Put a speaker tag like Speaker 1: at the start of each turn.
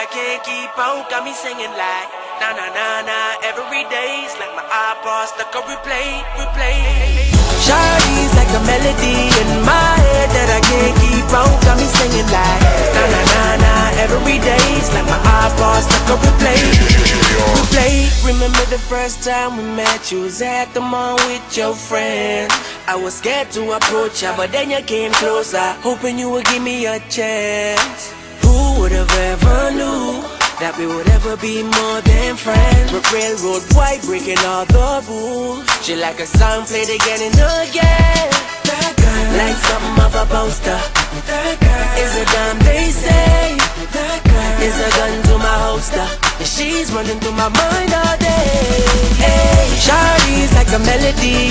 Speaker 1: I can't keep on, got me singing like na na na na. Every day's like my iPod stuck on replay, replay. Shawty's like a melody in my head that I can't keep on, got me singing like na na na na. Every day's like my iPod stuck on replay, replay. Remember the first time we met, you was at the mall with your friend. I was scared to approach ya, but then you came closer, hoping you would give me a chance. Who would have ever knew that we would ever be more than friends? We're railroad white, breaking all the rules. She like a song played again and again. That girl, like something of a poster. That girl is a damn they say. That girl is a gun to my holster, and she's running through my mind all day. Hey, Shawty's like a melody